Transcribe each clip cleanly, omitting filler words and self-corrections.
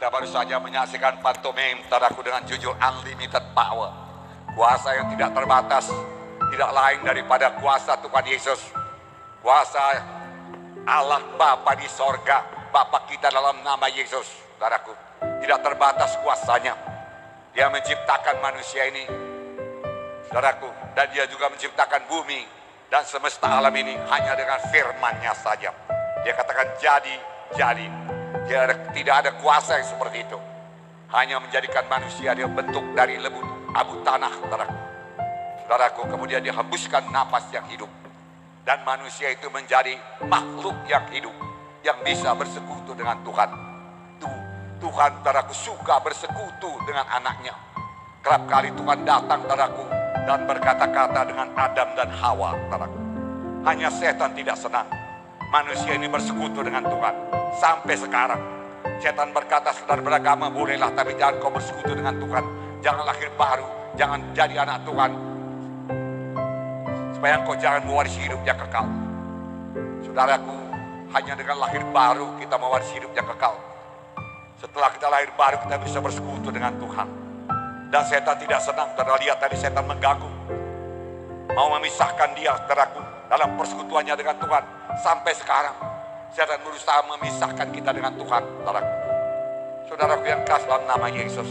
Kita baru saja menyaksikan pantomim Saudaraku dengan judul Unlimited Power. Kuasa yang tidak terbatas, tidak lain daripada kuasa Tuhan Yesus. Kuasa Allah Bapa di sorga, Bapa kita dalam nama Yesus. Saudaraku, tidak terbatas kuasanya. Dia menciptakan manusia ini, saudaraku, dan dia juga menciptakan bumi dan semesta alam ini hanya dengan firman-Nya saja. Dia katakan jadi. Tidak ada kuasa yang seperti itu. Hanya menjadikan manusia dia bentuk dari lebur abu tanah, saudaraku. Saudaraku, kemudian dia hembuskan napas yang hidup. Dan manusia itu menjadi makhluk yang hidup, yang bisa bersekutu dengan Tuhan. Tuhan, saudaraku, suka bersekutu dengan anaknya. Kerap kali Tuhan datang, saudaraku, dan berkata-kata dengan Adam dan Hawa, saudaraku. Hanya setan tidak senang manusia ini bersekutu dengan Tuhan. Sampai sekarang setan berkata, saudara beragama bolehlah, tapi jangan kau bersekutu dengan Tuhan. Jangan lahir baru, jangan jadi anak Tuhan, supaya engkau jangan mewarisi hidup yang kekal. Saudaraku, hanya dengan lahir baru kita mewarisi hidup yang kekal. Setelah kita lahir baru kita bisa bersekutu dengan Tuhan. Dan setan tidak senang. Saudara lihat tadi setan mengganggu, mau memisahkan dia, saudaraku, dalam persekutuannya dengan Tuhan. Sampai sekarang setan berusaha memisahkan kita dengan Tuhan, saudaraku. Saudaraku yang khas dalam nama Yesus.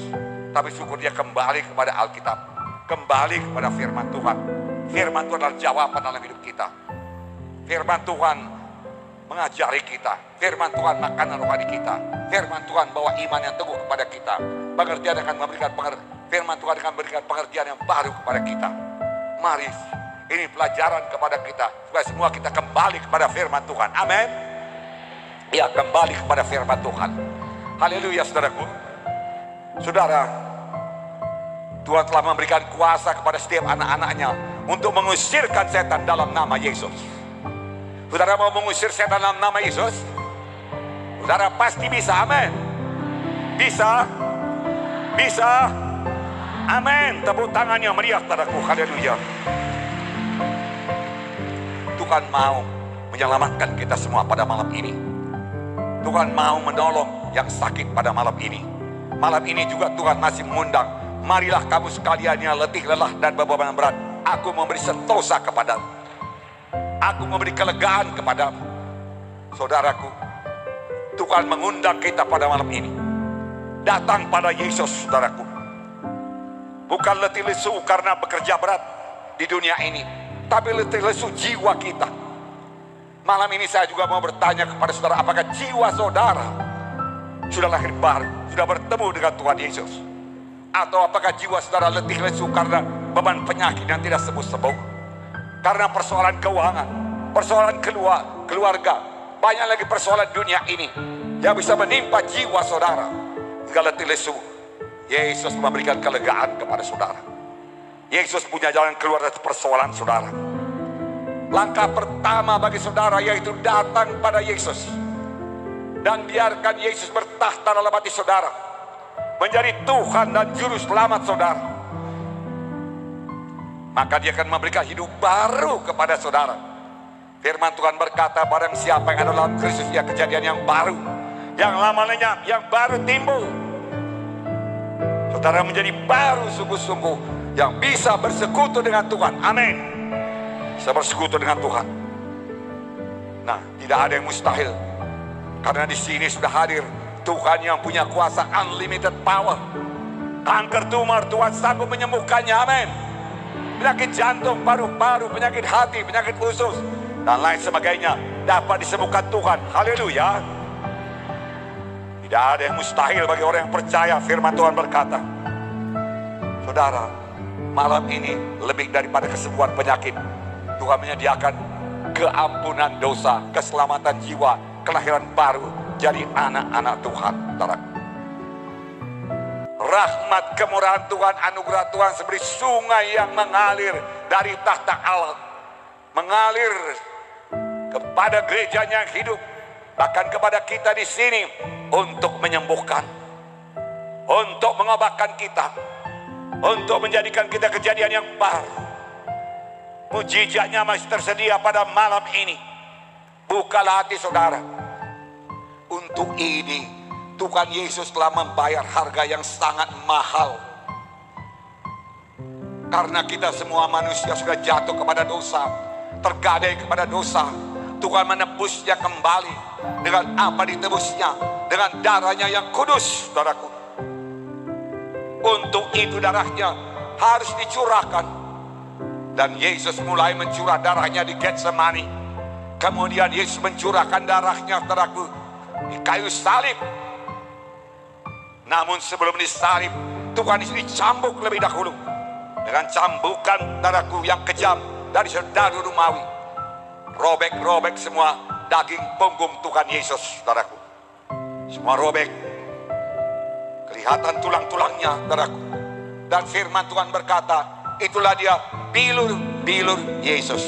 Tapi syukur dia kembali kepada Alkitab, kembali kepada firman Tuhan. Firman Tuhan adalah jawaban dalam hidup kita. Firman Tuhan mengajari kita. Firman Tuhan makanan rohani kita. Firman Tuhan bawa iman yang teguh kepada kita. Pengertian akan memberikan firman Tuhan akan memberikan pengertian yang baru kepada kita. Mari, ini pelajaran kepada kita supaya semua kita kembali kepada firman Tuhan. Amin. Ya, kembali kepada firman Tuhan. Haleluya, saudaraku. Saudara, Tuhan telah memberikan kuasa kepada setiap anak-anaknya untuk mengusirkan setan dalam nama Yesus. Saudara mau mengusir setan dalam nama Yesus? Saudara pasti bisa, amin. Bisa. Amin. Tepuk tangannya meriah, saudaraku. Haleluya. Tuhan mau menyelamatkan kita semua pada malam ini. Tuhan mau menolong yang sakit pada malam ini. Malam ini juga Tuhan masih mengundang, marilah kamu sekalian yang letih, lelah, dan beban berat. Aku memberi sentosa kepadamu. Aku memberi kelegaan kepadamu. Saudaraku, Tuhan mengundang kita pada malam ini. Datang pada Yesus, saudaraku. Bukan letih lesu karena bekerja berat di dunia ini, tapi letih lesu jiwa kita. Malam ini saya juga mau bertanya kepada saudara, apakah jiwa saudara sudah lahir baru, sudah bertemu dengan Tuhan Yesus? Atau apakah jiwa saudara letih lesu karena beban penyakit yang tidak sembuh-sembuh? Karena persoalan keuangan, persoalan keluarga, banyak lagi persoalan dunia ini yang bisa menimpa jiwa saudara hingga letih lesu. Yesus memberikan kelegaan kepada saudara. Yesus punya jalan keluar dari persoalan saudara. Langkah pertama bagi saudara yaitu datang pada Yesus dan biarkan Yesus bertahta dalam hati saudara, menjadi Tuhan dan Juru Selamat saudara. Maka dia akan memberikan hidup baru kepada saudara. Firman Tuhan berkata, barang siapa yang ada dalam Kristus, ya kejadian yang baru, yang lamanya yang baru timbul. Saudara menjadi baru sungguh-sungguh, yang bisa bersekutu dengan Tuhan. Amin. Bisa bersekutu dengan Tuhan. Nah, tidak ada yang mustahil, karena di sini sudah hadir Tuhan yang punya kuasa unlimited power. Kanker tumor Tuhan sanggup menyembuhkannya. Amin. Penyakit jantung, paru-paru, penyakit hati, penyakit usus, dan lain sebagainya dapat disembuhkan Tuhan. Haleluya. Tidak ada yang mustahil bagi orang yang percaya. Firman Tuhan berkata, saudara, malam ini lebih daripada kesembuhan penyakit, Tuhan menyediakan keampunan dosa, keselamatan jiwa, kelahiran baru, jadi anak-anak Tuhan. Rahmat kemurahan Tuhan, anugerah Tuhan seperti sungai yang mengalir dari tahta Allah, mengalir kepada gerejanya yang hidup, bahkan kepada kita di sini, untuk menyembuhkan, untuk mengobatkan kita, untuk menjadikan kita kejadian yang baru. Mujizatnya masih tersedia pada malam ini. Bukalah hati saudara. Untuk ini Tuhan Yesus telah membayar harga yang sangat mahal. Karena kita semua manusia sudah jatuh kepada dosa, tergadai kepada dosa. Tuhan menebusnya kembali dengan apa ditebusnya? Dengan darahnya yang kudus, saudaraku. Untuk itu darahnya harus dicurahkan. Dan Yesus mulai mencurah darahnya di Getsemani. Kemudian Yesus mencurahkan darahnya, saudaraku, di kayu salib. Namun sebelum disalib, Tuhan Yesus dicambuk lebih dahulu dengan cambukan, saudaraku, yang kejam dari serdadu Romawi. Robek-robek semua daging punggung Tuhan Yesus, saudaraku. Semua robek. Kelihatan tulang-tulangnya, saudaraku. Dan firman Tuhan berkata, itulah dia bilur-bilur Yesus.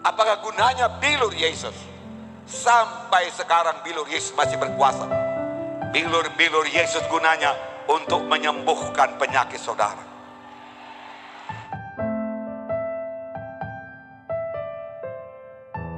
Apakah gunanya bilur Yesus? Sampai sekarang bilur Yesus masih berkuasa. Bilur-bilur Yesus gunanya untuk menyembuhkan penyakit saudara.